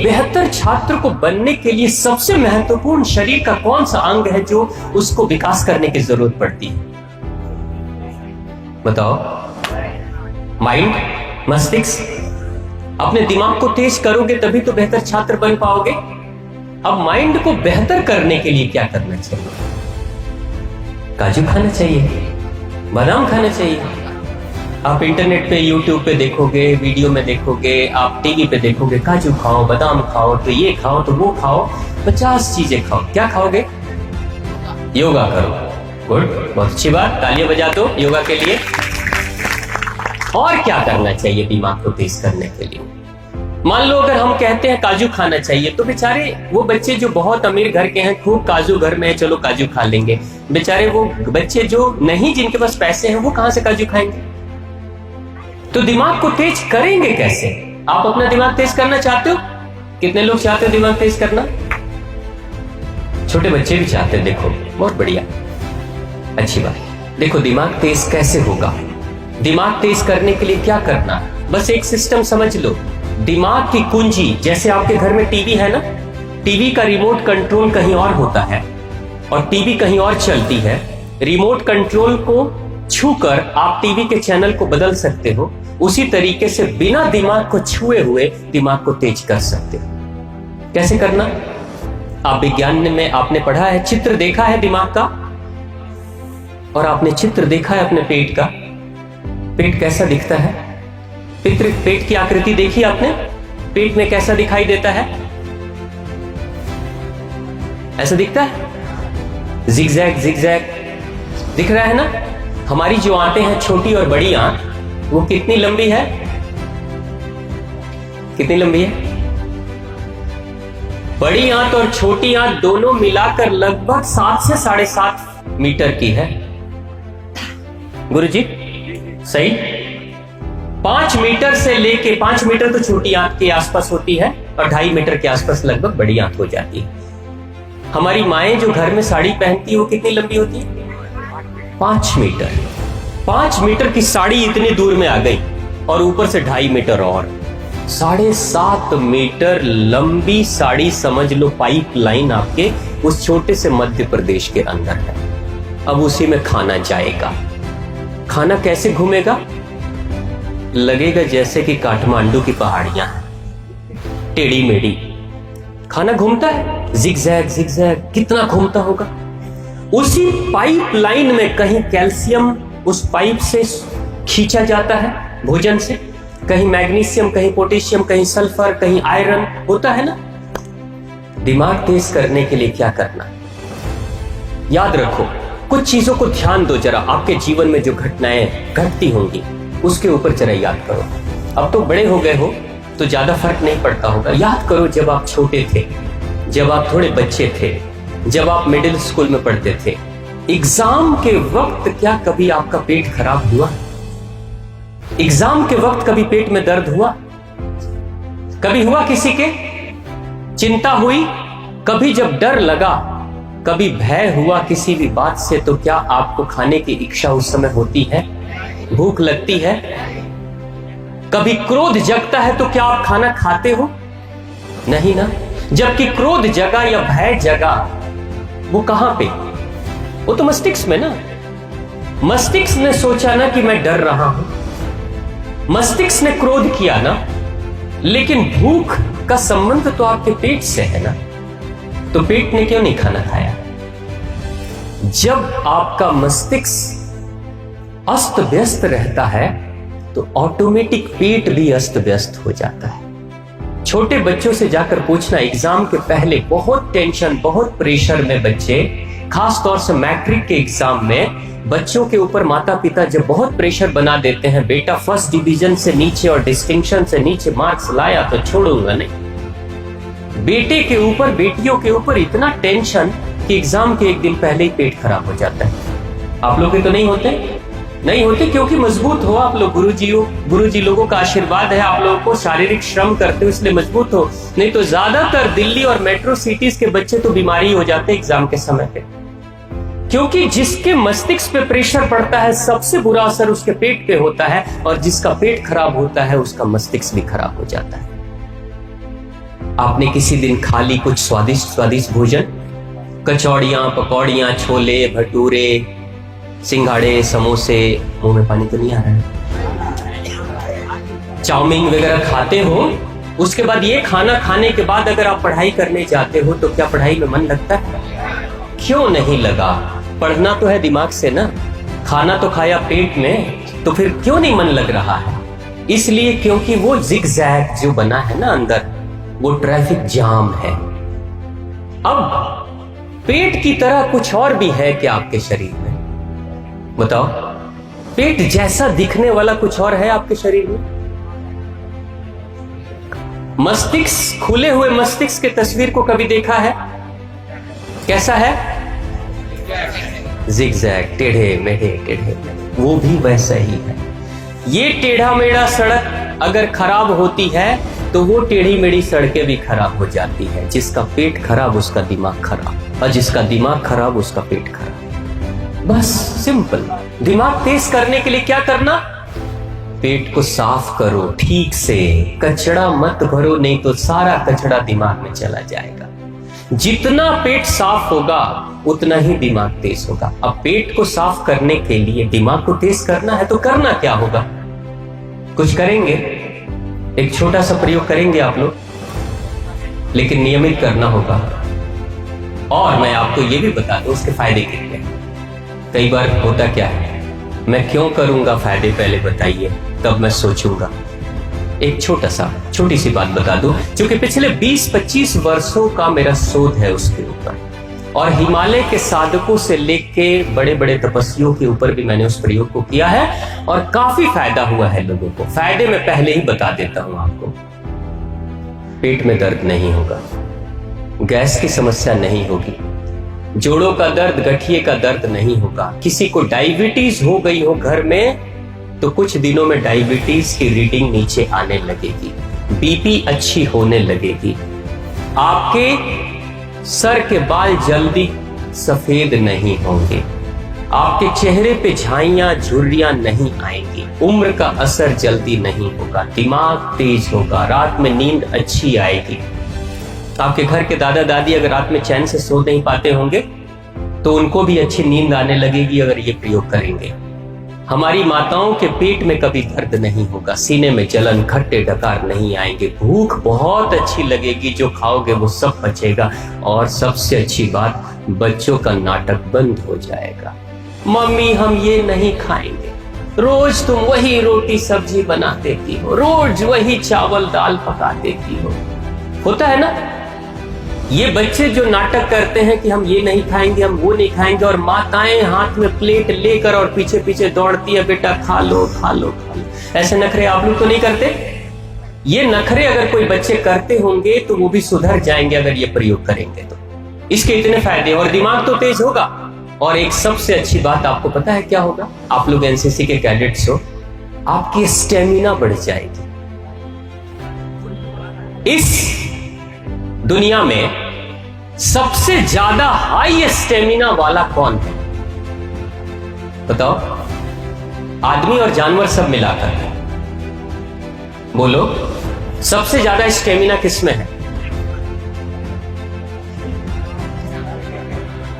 बेहतर छात्र को बनने के लिए सबसे महत्वपूर्ण शरीर का कौन सा अंग है जो उसको विकास करने की जरूरत पड़ती है? बताओ। माइंड, मस्तिष्क। अपने दिमाग को तेज करोगे तभी तो बेहतर छात्र बन पाओगे। अब माइंड को बेहतर करने के लिए क्या करना चाहिए? काजू खाना चाहिए, बादाम खाना चाहिए। आप इंटरनेट पे, यूट्यूब पे देखोगे, वीडियो में देखोगे, आप टीवी पे देखोगे, काजू खाओ, बादाम खाओ, तो ये खाओ, तो वो खाओ, 50 चीजें खाओ। क्या खाओगे? योगा करो। गुड, बहुत अच्छी बात, तालियां बजा दो योगा के लिए। और क्या करना चाहिए दिमाग को तेज करने के लिए? मान लो अगर हम कहते हैं काजू खाना चाहिए, तो बेचारे वो बच्चे जो बहुत अमीर घर के हैं, खूब काजू घर में है, चलो काजू खा लेंगे। बेचारे वो बच्चे जो नहीं, जिनके पास पैसे हैं, वो कहां से काजू खाएंगे? तो दिमाग को तेज करेंगे कैसे? आप अपना दिमाग तेज करना चाहते हो? कितने लोग चाहते हो दिमाग तेज करना? छोटे बच्चे भी चाहते हैं। देखो, बहुत बढ़िया, अच्छी बात। देखो, दिमाग तेज कैसे होगा? दिमाग तेज करने के लिए क्या करना? बस एक सिस्टम समझ लो। दिमाग की कुंजी, जैसे आपके घर में टीवी है ना, टीवी का रिमोट कंट्रोल कहीं और होता है और टीवी कहीं और चलती है। रिमोट कंट्रोल को छूकर आप टीवी के चैनल को बदल सकते हो। उसी तरीके से बिना दिमाग को छुए हुए दिमाग को तेज कर सकते हो। कैसे करना? आप विज्ञान में आपने पढ़ा है, चित्र देखा है दिमाग का, और आपने चित्र देखा है अपने पेट का। पेट कैसा दिखता है? पेट की आकृति देखी आपने? पेट में कैसा दिखाई देता है? ऐसा दिखता है, जिगजैग जिगजैग दिख रहा है ना। हमारी जो आंतें हैं, छोटी और बड़ी आंत, वो कितनी लंबी है? कितनी लंबी है? बड़ी आंत और छोटी आंत दोनों मिलाकर लगभग 7 से 7.5 मीटर की है। गुरुजी सही? 5 मीटर से लेके 5 मीटर तो छोटी आंत के आसपास होती है और 2.5 मीटर के आसपास लगभग बड़ी आंत हो जाती है। हमारी माएं जो घर में साड़ी पहनती है, वो कितनी लंबी होती है? 5 मीटर। 5 मीटर की साड़ी इतनी दूर में आ गई और ऊपर से 2.5 मीटर और 7.5 मीटर लंबी साड़ी, समझ लो पाइप लाइन आपके उस छोटे से मध्य प्रदेश के अंदर है। अब उसी में खाना जाएगा। खाना कैसे घूमेगा? लगेगा जैसे कि काठमांडू की पहाड़ियां हैं, टेढ़ी मेढ़ी। खाना घूमता है, जिगजैग जिगजैग, कितना घूमता होगा। उसी पाइप लाइन में कहीं कैल्शियम उस पाइप से खींचा जाता है भोजन से, कहीं मैग्नीशियम, कहीं पोटेशियम, कहीं सल्फर, कहीं आयरन होता है ना। दिमाग तेज करने के लिए क्या करना? याद रखो, कुछ चीजों को ध्यान दो जरा। आपके जीवन में जो घटनाएं घटती होंगी उसके ऊपर जरा याद करो। अब तो बड़े हो गए हो तो ज्यादा फर्क नहीं पड़ता होगा। याद करो, जब आप छोटे थे, जब आप थोड़े बच्चे थे, जब आप मिडिल स्कूल में पढ़ते थे, एग्जाम के वक्त क्या कभी आपका पेट खराब हुआ? एग्जाम के वक्त कभी पेट में दर्द हुआ? कभी हुआ किसी के? चिंता हुई? कभी जब डर लगा, कभी भय हुआ किसी भी बात से, तो क्या आपको खाने की इच्छा उस समय होती है? भूख लगती है? कभी क्रोध जगता है तो क्या आप खाना खाते हो? नहीं ना। जबकि क्रोध जगा या भय जगा, वो कहां पे? वो तो मस्तिष्क में ना। मस्तिष्क ने सोचा ना कि मैं डर रहा हूं, मस्तिष्क ने क्रोध किया ना, लेकिन भूख का संबंध तो आपके पेट से है ना। तो पेट ने क्यों नहीं खाना खाया? जब आपका मस्तिष्क अस्त व्यस्त रहता है तो ऑटोमेटिक पेट भी अस्त व्यस्त हो जाता है। छोटे बच्चों से जाकर पूछना, एग्जाम के पहले बहुत टेंशन, बहुत प्रेशर में बच्चे, खास तौर से मैट्रिक के एग्जाम में बच्चों के ऊपर माता पिता जब बहुत प्रेशर बना देते हैं, बेटा फर्स्ट डिवीजन से नीचे और डिस्टिंक्शन से नीचे मार्क्स लाया तो छोड़ूंगा नहीं। बेटे के ऊपर, बेटियों के ऊपर इतना टेंशन कि एग्जाम के एक दिन पहले ही पेट खराब हो जाता है। आप लोग के तो नहीं होते? नहीं होते, क्योंकि मजबूत हो आप लोग। गुरुजी लोगों का आशीर्वाद है, आप लोगों को शारीरिक श्रम करते हो इसलिए मजबूत हो। नहीं तो ज्यादातर दिल्ली और मेट्रो सिटीज के बच्चे तो बीमारी हो जाते हैं एग्जाम के समय पे, क्योंकि जिसके मस्तिष्क पे प्रेशर पड़ता है सबसे बुरा असर उसके पेट पे होता है, और जिसका पेट खराब होता है उसका मस्तिष्क भी खराब हो जाता है। आपने किसी दिन खा ली कुछ स्वादिष्ट स्वादिष्ट भोजन, कचौड़ियाँ, पकौड़ियाँ, छोले भटूरे, सिंघाड़े, समोसे, मुंह में पानी तो नहीं आ रहा है, चाउमीन वगैरह खाते हो, उसके बाद ये खाना खाने के बाद अगर आप पढ़ाई करने जाते हो तो क्या पढ़ाई में मन लगता है? क्यों नहीं लगा? पढ़ना तो है दिमाग से ना, खाना तो खाया पेट में, तो फिर क्यों नहीं मन लग रहा है? इसलिए क्योंकि वो जिगजैग जो बना है ना अंदर, वो ट्रैफिक जाम है। अब पेट की तरह कुछ और भी है क्या आपके शरीर में? बताओ, पेट जैसा दिखने वाला कुछ और है आपके शरीर में? मस्तिष्क, खुले हुए मस्तिष्क के तस्वीर को कभी देखा है? कैसा है? जिगजैग, टेढ़े मेढ़े, टेढ़े मेढ़े, वो भी वैसा ही है। ये टेढ़ा मेढ़ा सड़क अगर खराब होती है तो वो टेढ़ी मेढ़ी सड़कें भी खराब हो जाती है। जिसका पेट खराब उसका दिमाग खराब, और जिसका दिमाग खराब उसका पेट खराब। बस सिंपल। दिमाग तेज करने के लिए क्या करना? पेट को साफ करो ठीक से, कचड़ा मत भरो, नहीं तो सारा कचड़ा दिमाग में चला जाएगा। जितना पेट साफ होगा उतना ही दिमाग तेज होगा। अब पेट को साफ करने के लिए दिमाग को तेज करना है तो करना क्या होगा? कुछ करेंगे, एक छोटा सा प्रयोग करेंगे आप लोग, लेकिन नियमित करना होगा। और मैं आपको यह भी बता दूं उसके फायदे कितने हैं। कई बार होता क्या है, मैं क्यों करूंगा, फायदे पहले बताइए तब मैं सोचूंगा। एक छोटी सी बात बता दूं, क्योंकि पिछले 20-25 वर्षों का मेरा शोध है उसके ऊपर, और हिमालय के साधकों से लेके बड़े बड़े तपस्वियों के ऊपर भी मैंने उस प्रयोग को किया है और काफी फायदा हुआ है लोगों को। फायदे मैं पहले ही बता देता हूं आपको। पेट में दर्द नहीं होगा, गैस की समस्या नहीं होगी, जोड़ों का दर्द, गठिए का दर्द नहीं होगा। किसी को डायबिटीज हो गई हो घर में तो कुछ दिनों में डायबिटीज की रीडिंग नीचे आने लगेगी, बीपी अच्छी होने लगेगी, आपके सर के बाल जल्दी सफेद नहीं होंगे, आपके चेहरे पे झाइयां झुर्रियां नहीं आएंगी, उम्र का असर जल्दी नहीं होगा, दिमाग तेज होगा, रात में नींद अच्छी आएगी। आपके घर के दादा दादी अगर रात में चैन से सो नहीं पाते होंगे तो उनको भी अच्छी नींद आने लगेगी अगर ये प्रयोग करेंगे। हमारी माताओं के पेट में कभी दर्द नहीं होगा, सीने में जलन, खट्टे डकार नहीं आएंगे, भूख बहुत अच्छी लगेगी, जो खाओगे वो सब पचेगा। और सबसे अच्छी बात, बच्चों का नाटक बंद हो जाएगा। मम्मी हम ये नहीं खाएंगे, रोज तुम वही रोटी सब्जी बना देती हो, रोज वही चावल दाल पका देती हो। होता है ना, ये बच्चे जो नाटक करते हैं कि हम ये नहीं खाएंगे, हम वो नहीं खाएंगे, और माताएं हाथ में प्लेट लेकर और पीछे पीछे दौड़ती है, बेटा खा लो खा लो खा लो। ऐसे नखरे आप लोग तो नहीं करते? ये नखरे अगर कोई बच्चे करते होंगे तो वो भी सुधर जाएंगे अगर ये प्रयोग करेंगे तो। इसके इतने फायदे, और दिमाग तो तेज होगा। और एक सबसे अच्छी बात आपको पता है क्या होगा? आप लोग एनसीसी के कैडेट्स हो, आपकी स्टेमिना बढ़ जाएगी। इस दुनिया में सबसे ज्यादा हाई स्टेमिना वाला कौन है बताओ? आदमी और जानवर सब मिलाकर बोलो, सबसे ज्यादा स्टेमिना किसमें है?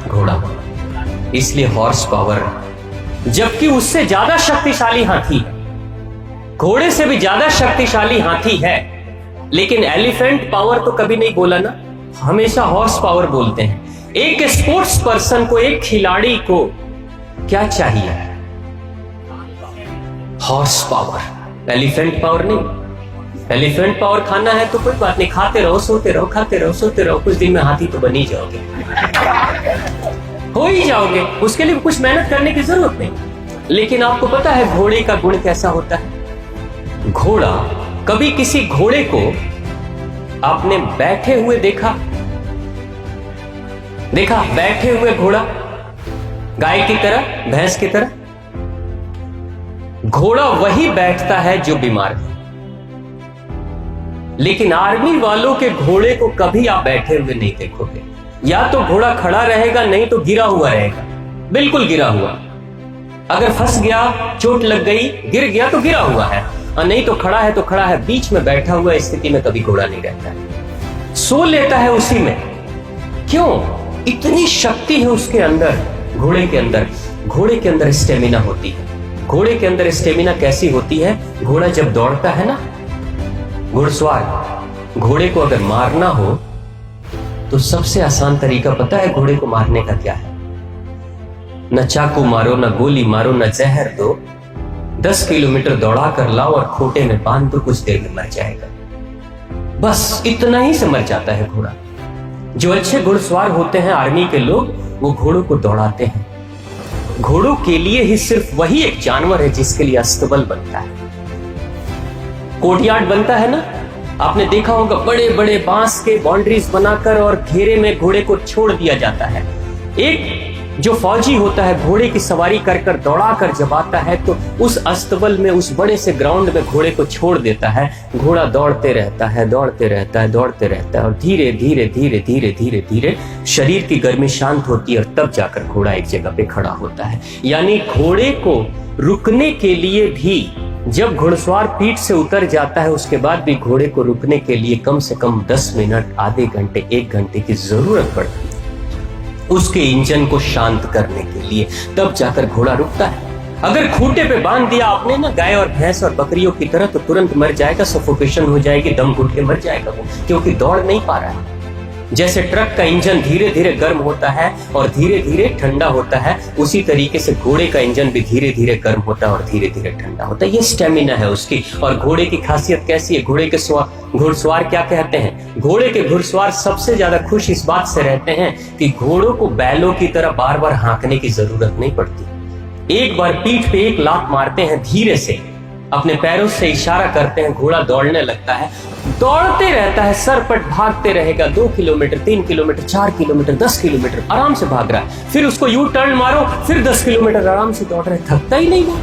घोड़ा, इसलिए हॉर्स पावर। जबकि उससे ज्यादा शक्तिशाली हाथी है, घोड़े से भी ज्यादा शक्तिशाली हाथी है, लेकिन एलिफेंट पावर तो कभी नहीं बोला ना, हमेशा हॉर्स पावर बोलते हैं। एक स्पोर्ट्स पर्सन को, एक खिलाड़ी को क्या चाहिए? हॉर्स पावर, एलिफेंट पावर नहीं। एलिफेंट पावर खाना है तो कोई बात नहीं, खाते रहो सोते रहो, खाते रहो सोते रहो, कुछ दिन में हाथी तो बन ही जाओगे, हो ही जाओगे, उसके लिए कुछ मेहनत करने की जरूरत नहीं। लेकिन आपको पता है घोड़े का गुण कैसा होता है? घोड़ा, कभी किसी घोड़े को आपने बैठे हुए देखा? बैठे हुए घोड़ा, गाय की तरह, भैंस की तरह? घोड़ा वही बैठता है जो बीमार है। लेकिन आर्मी वालों के घोड़े को कभी आप बैठे हुए नहीं देखोगे। या तो घोड़ा खड़ा रहेगा, नहीं तो गिरा हुआ रहेगा, बिल्कुल गिरा हुआ। अगर फंस गया, चोट लग गई, गिर गया तो गिरा हुआ है, और नहीं तो खड़ा है तो खड़ा है, बीच में बैठा हुआ स्थिति में कभी घोड़ा नहीं रहता है। सो लेता है उसी में। क्यों? इतनी शक्ति है उसके अंदर, घोड़े के अंदर। घोड़े के अंदर स्टेमिना होती है। घोड़े के अंदर स्टेमिना कैसी होती है? घोड़ा जब दौड़ता है ना, घुड़सवार, घोड़े को अगर मारना हो तो सबसे आसान तरीका पता है घोड़े को मारने का क्या है? न चाकू मारो, न गोली मारो, न जहर दो, 10 किलोमीटर दौड़ा कर लाओ और खूंटे में बांध दो, कुछ देर में मर जाएगा। बस इतना ही से मर जाता है घोड़ा। जो अच्छे घुड़सवार होते हैं आर्मी के लोग, वो घोड़ों को दौड़ाते हैं। घोड़ों के लिए ही सिर्फ वही एक जानवर है जिसके लिए अस्तबल बनता है, कोर्टयार्ड बनता है ना। आपने देखा होगा बड़े बड़े बांस के बाउंड्रीज बनाकर और घेरे में घोड़े को छोड़ दिया जाता है। एक जो फौजी होता है घोड़े की सवारी कर कर दौड़ा कर जब आता है तो उस अस्तबल में, उस बड़े से ग्राउंड में घोड़े को छोड़ देता है। घोड़ा दौड़ते रहता है, दौड़ते रहता है, दौड़ते रहता है और धीरे धीरे धीरे धीरे धीरे धीरे शरीर की गर्मी शांत होती है और तब जाकर घोड़ा एक जगह पे खड़ा होता है। यानी घोड़े को रुकने के लिए भी, जब घुड़सवार पीठ से उतर जाता है उसके बाद भी घोड़े को रुकने के लिए कम से कम 10 मिनट, आधे घंटे, 1 घंटे की जरूरत पड़ती है उसके इंजन को शांत करने के लिए, तब जाकर घोड़ा रुकता है। अगर खूंटे पे बांध दिया आपने ना गाय और भैंस और बकरियों की तरह, तो तुरंत मर जाएगा, सफोकेशन हो जाएगी, दम घुट के मर जाएगा वो, क्योंकि दौड़ नहीं पा रहा है। जैसे ट्रक का इंजन धीरे धीरे गर्म होता है और धीरे धीरे ठंडा होता है, उसी तरीके से घोड़े का इंजन भी धीरे धीरे गर्म होता है और धीरे धीरे ठंडा होता है। ये स्टेमिना है उसकी। और घोड़े की खासियत कैसी है? घोड़े के घुड़सवार क्या कहते हैं? घोड़े के घुड़सवार सबसे ज्यादा खुश इस बात से रहते हैं कि घोड़ों को बैलों की तरह बार बार हाँकने की जरूरत नहीं पड़ती। एक बार पीठ पे एक लात मारते हैं, धीरे से अपने पैरों से इशारा करते हैं, घोड़ा दौड़ने लगता है, दौड़ते रहता है, सरपट भागते रहेगा। 2 किलोमीटर, 3 किलोमीटर, 4 किलोमीटर, 10 किलोमीटर आराम से भाग रहा है। फिर उसको यू टर्न मारो, फिर 10 किलोमीटर आराम से दौड़ रहा है, थकता ही नहीं वो।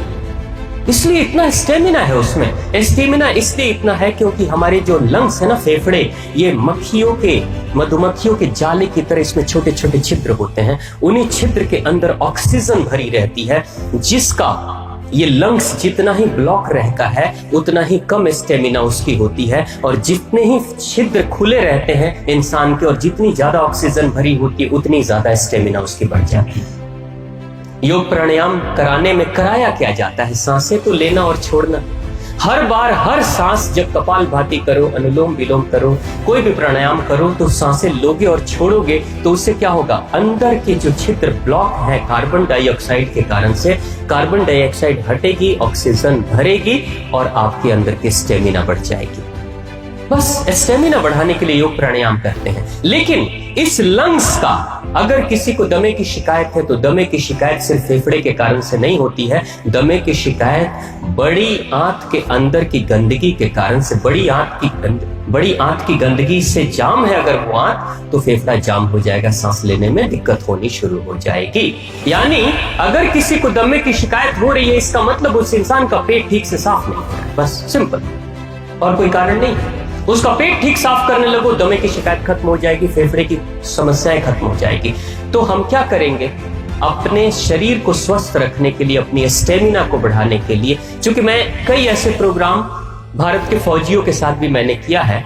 इसलिए इतना स्टेमिना है उसमें। स्टेमिना इसलिए इतना है क्योंकि हमारे जो लंग्स है ना, फेफड़े, ये मधुमक्खियों के जाले की तरह इसमें छोटे छोटे छिद्र होते हैं। उन्हीं छिद्र के अंदर ऑक्सीजन भरी रहती है, जिसका ये लंग्स जितना ही ब्लॉक रहता है उतना ही कम स्टेमिना उसकी होती है। और जितने ही छिद्र खुले रहते हैं इंसान के और जितनी ज्यादा ऑक्सीजन भरी होती है उतनी ज्यादा स्टेमिना उसकी बढ़ जाती है। योग प्राणायाम कराने में कराया क्या जाता है? सांसें तो लेना और छोड़ना। हर बार हर सांस जब कपालभाति करो, अनुलोम विलोम करो, कोई भी प्राणायाम करो, तो सांसें लोगे और छोड़ोगे तो उससे क्या होगा? अंदर के जो छिद्र ब्लॉक है कार्बन डाइऑक्साइड के कारण से, कार्बन डाइऑक्साइड हटेगी, ऑक्सीजन भरेगी और आपके अंदर की स्टेमिना बढ़ जाएगी। बस स्टेमिना बढ़ाने के लिए योग प्राणायाम करते हैं। लेकिन इस लंग्स का, अगर किसी को दमे की शिकायत है तो दमे की शिकायत सिर्फ फेफड़े के कारण से नहीं होती है। दमे की शिकायत बड़ी आंत के अंदर की गंदगी के कारण से, बड़ी आंत की गंदगी से जाम है अगर वो आंत, तो फेफड़ा जाम हो जाएगा, सांस लेने में दिक्कत होनी शुरू हो जाएगी। यानी अगर किसी को दमे की शिकायत हो रही है, इसका मतलब उस इंसान का पेट ठीक से साफ नहीं हो रहा है। बस सिंपल, और कोई कारण नहीं। उसका पेट ठीक साफ करने लगो, दमे की शिकायत खत्म हो जाएगी, फेफड़े की समस्याएं खत्म हो जाएगी। तो हम क्या करेंगे? अपने शरीर को स्वस्थ रखने के लिए, अपनी स्टेमिना को बढ़ाने के लिए, क्योंकि मैं कई ऐसे प्रोग्राम भारत के फौजियों के साथ भी मैंने किया है,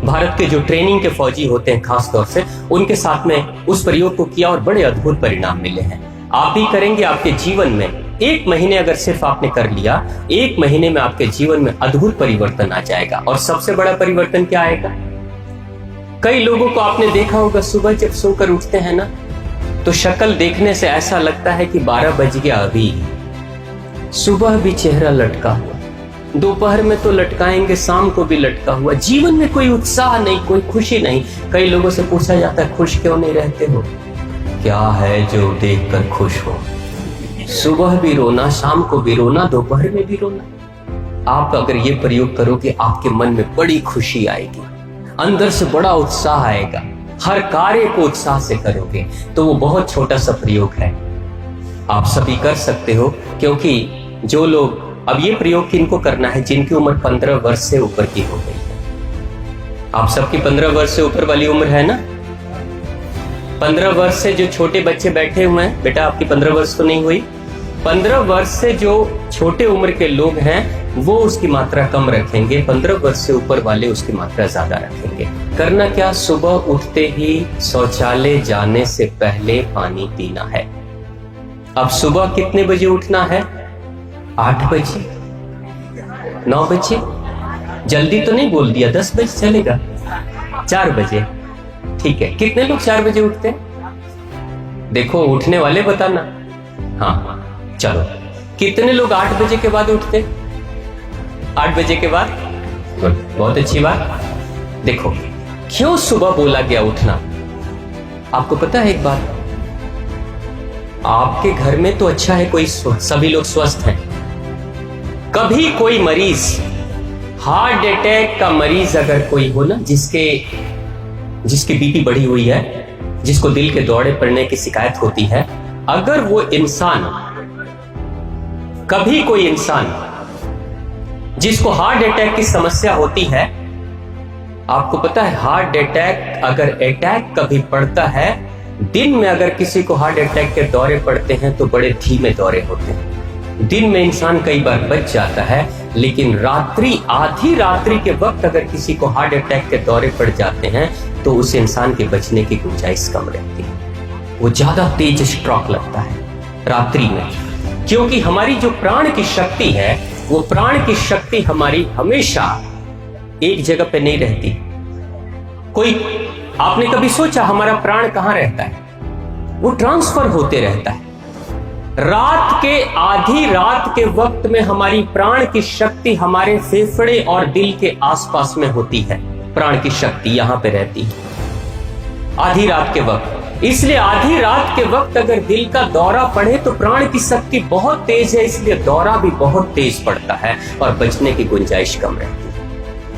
भारत के जो ट्रेनिंग के फौजी होते हैं खास तौर से, उनके साथ में उस प्रयोग को किया और बड़े अद्भुत परिणाम मिले हैं। आप भी करेंगे, आपके जीवन में 1 महीने अगर सिर्फ आपने कर लिया, 1 महीने में आपके जीवन में अद्भुत परिवर्तन आ जाएगा। और सबसे बड़ा परिवर्तन क्या आएगा? कई लोगों को आपने देखा होगा, सुबह जब सोकर उठते हैं ना, तो शक्ल देखने से ऐसा लगता है कि 12 बज गया अभी। सुबह भी चेहरा लटका हुआ, दोपहर में तो लटकाएंगे, शाम को भी लटका हुआ। जीवन में कोई उत्साह नहीं, कोई खुशी नहीं। कई लोगों से पूछा जाता है, खुश क्यों नहीं रहते हो? क्या है जो देखकर खुश हो? सुबह भी रोना, शाम को भी रोना, दोपहर में भी रोना। आप अगर ये प्रयोग करोगे, आपके मन में बड़ी खुशी आएगी, अंदर से बड़ा उत्साह आएगा, हर कार्य को उत्साह से करोगे। तो वो बहुत छोटा सा प्रयोग है, आप सभी कर सकते हो। क्योंकि जो लोग, अब ये प्रयोग किनको करना है? जिनकी उम्र 15 वर्ष से ऊपर की हो गई है। आप सबकी 15 वर्ष से ऊपर वाली उम्र है ना? 15 वर्ष से जो छोटे बच्चे बैठे हुए हैं, बेटा आपकी 15 वर्ष तो नहीं हुई। 15 वर्ष से जो छोटे उम्र के लोग हैं वो उसकी मात्रा कम रखेंगे, 15 वर्ष से ऊपर वाले उसकी मात्रा ज्यादा रखेंगे। करना क्या, सुबह उठते ही शौचालय जाने से पहले पानी पीना है। अब सुबह कितने बजे उठना है? 8 बजे, 9 बजे, जल्दी तो नहीं बोल दिया, 10 बजे चलेगा, 4 बजे, ठीक है। कितने लोग 4 बजे उठते हैं? देखो उठने वाले बताना। हाँ चलो, कितने लोग 8 बजे के बाद उठते? 8 बजे के बाद, बहुत अच्छी बात। देखो क्यों सुबह बोला गया उठना, आपको पता है एक बात? आपके घर में तो अच्छा है, कोई सभी लोग स्वस्थ हैं। कभी कोई मरीज, हार्ट अटैक का मरीज अगर कोई हो ना, जिसकी बीपी बढ़ी हुई है, जिसको दिल के दौरे पड़ने की शिकायत होती है, अगर वो इंसान, कभी कोई इंसान जिसको हार्ट अटैक की समस्या होती है, आपको पता है हार्ट अटैक अगर अटैक कभी पड़ता है, दिन में अगर किसी को हार्ट अटैक के दौरे पड़ते हैं तो बड़े धीमे दौरे होते हैं। दिन में इंसान कई बार बच जाता है, लेकिन रात्रि, आधी रात्रि के वक्त अगर किसी को हार्ट अटैक के दौरे पड़ जाते हैं तो उस इंसान के बचने की गुंजाइश कम रहती है। वो ज्यादा तेज स्ट्रोक लगता है रात्रि में, क्योंकि हमारी जो प्राण की शक्ति है, वो प्राण की शक्ति हमारी हमेशा एक जगह पे नहीं रहती। कोई, आपने कभी सोचा हमारा प्राण कहां रहता है? वो ट्रांसफर होते रहता है। रात के, आधी रात के वक्त में हमारी प्राण की शक्ति हमारे फेफड़े और दिल के आसपास में होती है। प्राण की शक्ति यहां पे रहती है आधी रात के वक्त। इसलिए आधी रात के वक्त अगर दिल का दौरा पड़े तो प्राण की शक्ति बहुत तेज है, इसलिए दौरा भी बहुत तेज पड़ता है और बचने की गुंजाइश कम रहती है।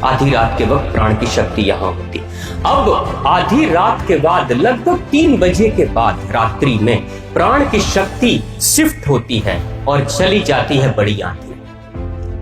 आधी रात के वक्त प्राण की शक्ति यहां होती। अब आधी रात के बाद लगभग 3 बजे के बाद रात्रि में प्राण की शक्ति शिफ्ट होती है और चली जाती है बड़ी आंत में।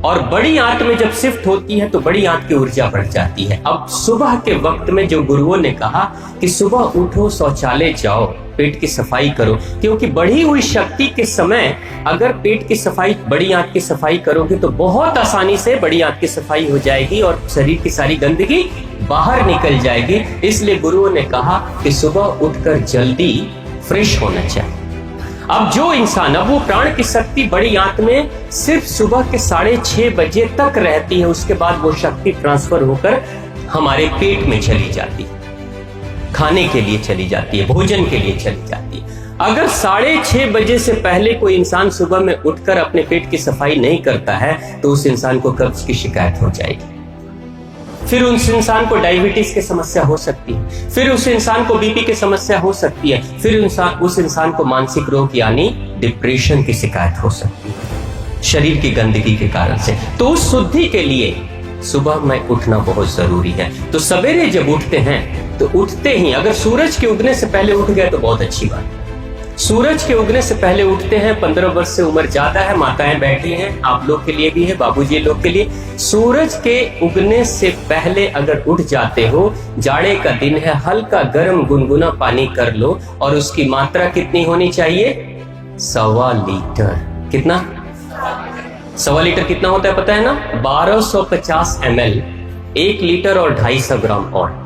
और बड़ी आंत में जब शिफ्ट होती है तो बड़ी आंत की ऊर्जा बढ़ जाती है। अब सुबह के वक्त में जो गुरुओं ने कहा कि सुबह उठो, शौचालय जाओ, पेट की सफाई करो, क्योंकि बढ़ी हुई शक्ति के समय अगर पेट की सफाई, बड़ी आंत की सफाई करोगे तो बहुत आसानी से बड़ी आंत की सफाई हो जाएगी और शरीर की सारी गंदगी बाहर निकल जाएगी। इसलिए गुरुओं ने कहा कि सुबह उठकर जल्दी फ्रेश होना चाहिए। अब जो इंसान, अब वो प्राण की शक्ति बड़ी आंत में सिर्फ सुबह के 6:30 बजे तक रहती है, उसके बाद वो शक्ति ट्रांसफर होकर हमारे पेट में चली जाती है, खाने के लिए चली जाती है, भोजन के लिए चली जाती है। अगर 6:30 बजे से पहले कोई इंसान सुबह में उठकर अपने पेट की सफाई नहीं करता है तो उस इंसान को कब्ज की शिकायत हो जाएगी, फिर उस इंसान को डायबिटीज की समस्या हो सकती है, फिर उस इंसान को बीपी की समस्या हो सकती है, फिर उस इंसान को मानसिक रोग यानी डिप्रेशन की शिकायत हो सकती है शरीर की गंदगी के कारण से। तो उस शुद्धि के लिए सुबह में उठना बहुत जरूरी है। तो सवेरे जब उठते हैं तो उठते ही अगर सूरज के उगने से पहले उठ गए तो बहुत अच्छी बात। सूरज के उगने से पहले उठते हैं, 15 वर्ष से उम्र ज्यादा है, माताएं बैठी हैं, आप लोग के लिए भी है, बाबूजी लोग के लिए, सूरज के उगने से पहले अगर उठ जाते हो, जाड़े का दिन है, हल्का गर्म गुनगुना पानी कर लो और उसकी मात्रा कितनी होनी चाहिए? 1.25 लीटर। कितना? 1.25 लीटर कितना होता है पता है ना? 1250 ml, 1 लीटर और 250 ग्राम और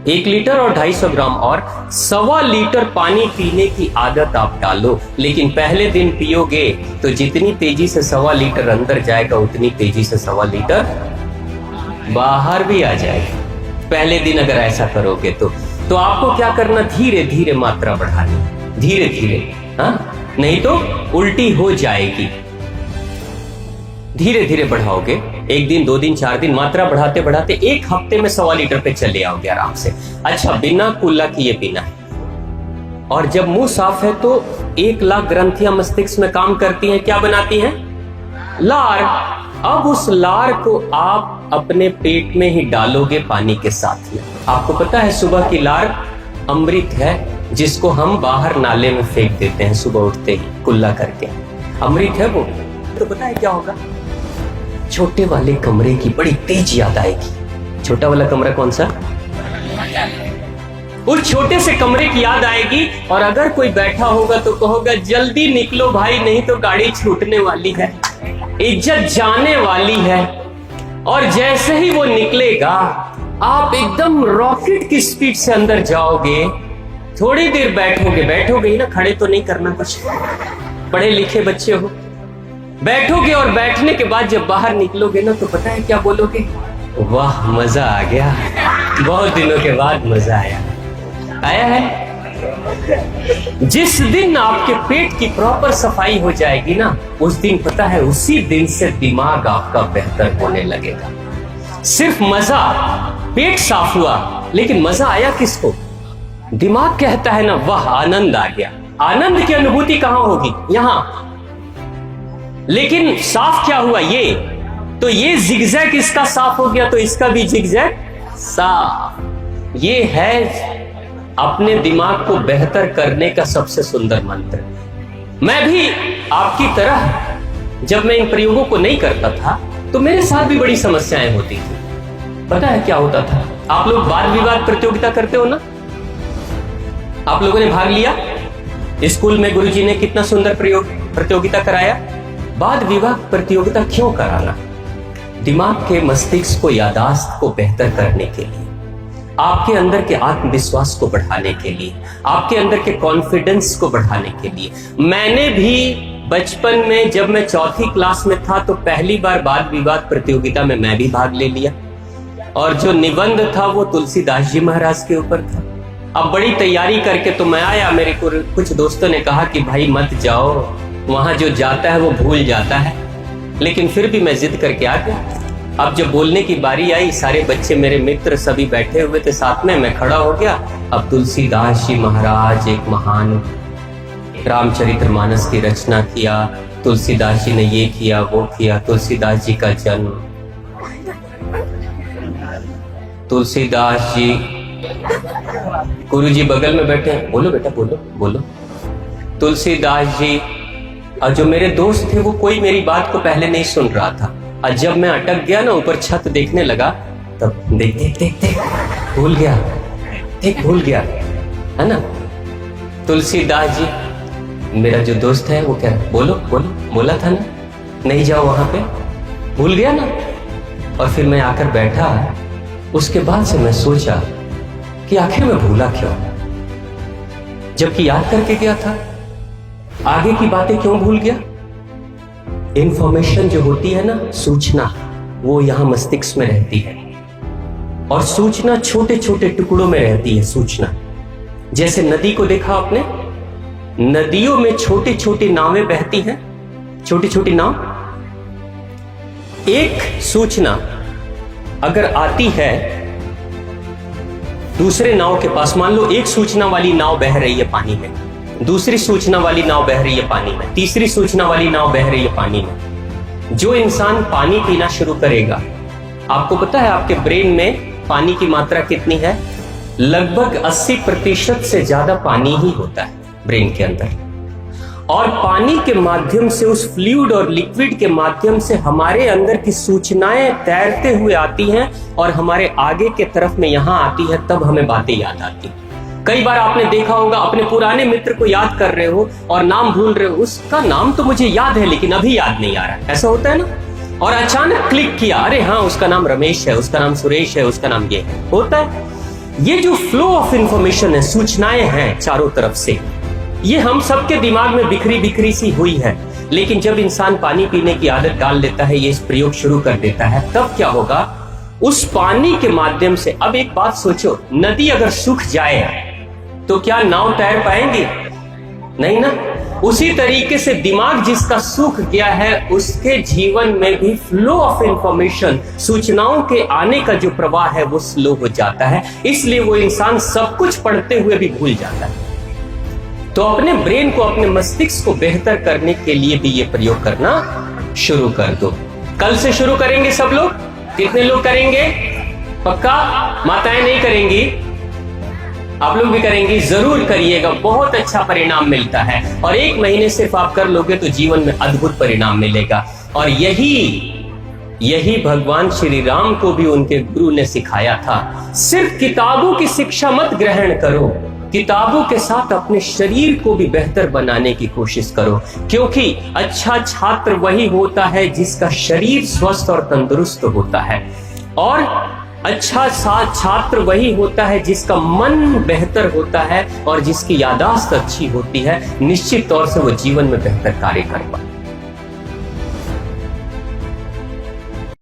1 लीटर और 250 ग्राम और 1.25 लीटर पानी पीने की आदत आप डालो। लेकिन पहले दिन पियोगे तो जितनी तेजी से 1.25 लीटर अंदर जाएगा उतनी तेजी से 1.25 लीटर बाहर भी आ जाएगा। पहले दिन अगर ऐसा करोगे तो आपको क्या करना? धीरे धीरे मात्रा बढ़ानी, धीरे धीरे, हाँ, नहीं तो उल्टी हो जाएगी। धीरे धीरे बढ़ाओगे, 1 दिन, 2 दिन, 4 दिन, मात्रा बढ़ाते बढ़ाते 1 हफ्ते में 1.25 लीटर पे चले आओगे आराम से। अच्छा, बिना कुल्ला किए पीना है। और जब मुंह साफ है तो 1 लाख ग्रंथियां मस्तिष्क में काम करती हैं, क्या बनाती हैं? लार। अब उस लार को आप अपने पेट में ही डालोगे पानी के साथ ही। आपको पता है सुबह की लार अमृत है, जिसको हम बाहर नाले में फेंक देते हैं सुबह उठते ही कुल्ला करके। अमृत है वो। तो पता है क्या होगा? छोटे वाले कमरे की बड़ी तेज याद आएगी। छोटा वाला कमरा कौन सा? उस छोटे से कमरे की याद आएगी। और अगर कोई बैठा होगा तो कहोगा जल्दी निकलो भाई, नहीं तो गाड़ी छूटने वाली है, इज्जत जाने वाली है। और जैसे ही वो निकलेगा आप एकदम रॉकेट की स्पीड से अंदर जाओगे, थोड़ी देर बैठोगे ही ना, खड़े तो नहीं करना कुछ, पढ़े लिखे बच्चे हो, बैठोगे और बैठने के बाद जब बाहर निकलोगे ना तो पता है क्या बोलोगे? वाह मजा आ गया, बहुत दिनों के बाद मजा आया है। जिस दिन आपके पेट की प्रॉपर सफाई हो जाएगी ना, उस दिन पता है उसी दिन से दिमाग आपका बेहतर होने लगेगा। सिर्फ मजा, पेट साफ हुआ लेकिन मजा आया किसको? दिमाग कहता है ना वाह आनंद आ गया। आनंद की अनुभूति कहां होगी? यहां। लेकिन साफ क्या हुआ? ये तो ये जिगजैग इसका साफ हो गया तो इसका भी जिगजैग साफ। ये है अपने दिमाग को बेहतर करने का सबसे सुंदर मंत्र। मैं भी आपकी तरह जब मैं इन प्रयोगों को नहीं करता था तो मेरे साथ भी बड़ी समस्याएं होती थी। पता है क्या होता था? आप लोग वाद विवाद प्रतियोगिता करते हो ना? आप लोगों ने भाग लिया स्कूल में, गुरुजी ने कितना सुंदर प्रतियोगिता कराया। वाद विवाद प्रतियोगिता क्यों कराना? दिमाग के मस्तिष्क को, यादाश्त को बेहतर करने के लिए, आपके अंदर के आत्मविश्वास को बढ़ाने के लिए, आपके अंदर के कॉन्फिडेंस को बढ़ाने के लिए। मैंने भी बचपन में जब मैं चौथी क्लास में था तो पहली बार वाद विवाद प्रतियोगिता में मैं भी भाग ले लिया, और जो निबंध था वो तुलसीदास जी महाराज के ऊपर था। अब बड़ी तैयारी करके तो मैं आया, मेरे को कुछ दोस्तों ने कहा कि भाई मत जाओ, वहां जो जाता है वो भूल जाता है, लेकिन फिर भी मैं जिद करके आ गया। अब जब बोलने की बारी आई, सारे बच्चे मेरे मित्र सभी बैठे हुए थे साथ में, मैं खड़ा हो गया। अब तुलसीदास जी महाराज एक महान रामचरितमानस की रचना किया, तुलसीदास जी ने ये किया वो किया, तुलसीदास जी का जन्म, तुलसीदास जी, गुरुजी बगल में बैठे हैं, बोलो बेटा बोलो बोलो, तुलसीदास जी। और जो मेरे दोस्त थे वो कोई मेरी बात को पहले नहीं सुन रहा था, और जब मैं अटक गया ना, ऊपर छत देखने लगा, तब देख देख देख देख भूल गया, देख भूल गया, है ना। तुलसीदास जी मेरा जो दोस्त है वो क्या, बोलो बोलो, बोला था ना नहीं जाओ वहां पे, भूल गया ना। और फिर मैं आकर बैठा, उसके बाद से मैं सोचा कि आखिर मैं भूला क्यों, जबकि याद करके गया था। आगे की बातें क्यों भूल गया? इंफॉर्मेशन जो होती है ना, सूचना, वो यहां मस्तिष्क में रहती है, और सूचना छोटे छोटे टुकड़ों में रहती है। सूचना जैसे नदी को देखा आपने, नदियों में छोटी छोटी नावें बहती हैं, छोटी छोटी नाव। एक सूचना अगर आती है दूसरे नाव के पास, मान लो एक सूचना वाली नाव बह रही है पानी में, दूसरी सूचना वाली नाव बह रही है पानी में, तीसरी सूचना वाली नाव बह रही है पानी में। जो इंसान पानी पीना शुरू करेगा, आपको पता है आपके ब्रेन में पानी की मात्रा कितनी है? लगभग 80% से ज्यादा पानी ही होता है ब्रेन के अंदर। और पानी के माध्यम से, उस फ्लूइड और लिक्विड के माध्यम से हमारे अंदर की सूचनाएं तैरते हुए आती हैं और हमारे आगे के तरफ में यहां आती है, तब हमें बातें याद आती। कई बार आपने देखा होगा, अपने पुराने मित्र को याद कर रहे हो और नाम भूल रहे हो, उसका नाम तो मुझे याद है लेकिन अभी याद नहीं आ रहा है, ऐसा होता है ना। और अचानक क्लिक किया, अरे हाँ उसका नाम रमेश है, उसका नाम सुरेश है, उसका नाम ये है, होता है। ये जो फ्लो ऑफ इंफॉर्मेशन है, सूचनाएं हैं चारों तरफ से, ये हम सबके दिमाग में बिखरी बिखरी सी हुई है। लेकिन जब इंसान पानी पीने की आदत डाल लेता है, ये इस प्रयोग शुरू कर देता है, तब क्या होगा? उस पानी के माध्यम से, अब एक बात सोचो, नदी अगर सूख जाए तो क्या नाव तैर पाएंगी? नहीं ना। उसी तरीके से दिमाग जिसका सूख गया है, उसके जीवन में भी फ्लो ऑफ इंफॉर्मेशन, सूचनाओं के आने का जो प्रवाह है वो स्लो हो जाता है। इसलिए वो इंसान सब कुछ पढ़ते हुए भी भूल जाता है। तो अपने ब्रेन को, अपने मस्तिष्क को बेहतर करने के लिए भी ये प्रयोग करना शुरू कर दो। कल से शुरू करेंगे सब लोग? कितने लोग करेंगे? पक्का? माताएं नहीं करेंगी, आप लोग भी करेंगे? जरूर करिएगा, बहुत अच्छा परिणाम मिलता है। और 1 महीने सिर्फ आप कर लोगे तो जीवन में अद्भुत परिणाम मिलेगा। और यही भगवान श्री राम को भी उनके गुरु ने सिखाया था। सिर्फ किताबों की शिक्षा मत ग्रहण करो, किताबों के साथ अपने शरीर को भी बेहतर बनाने की कोशिश करो, क्योंकि अच्छा छात्र वही होता है जिसका शरीर स्वस्थ और तंदुरुस्त होता है। और अच्छा छात्र वही होता है जिसका मन बेहतर होता है और जिसकी याददाश्त अच्छी होती है। निश्चित तौर से वो जीवन में बेहतर कार्य कर पाता है।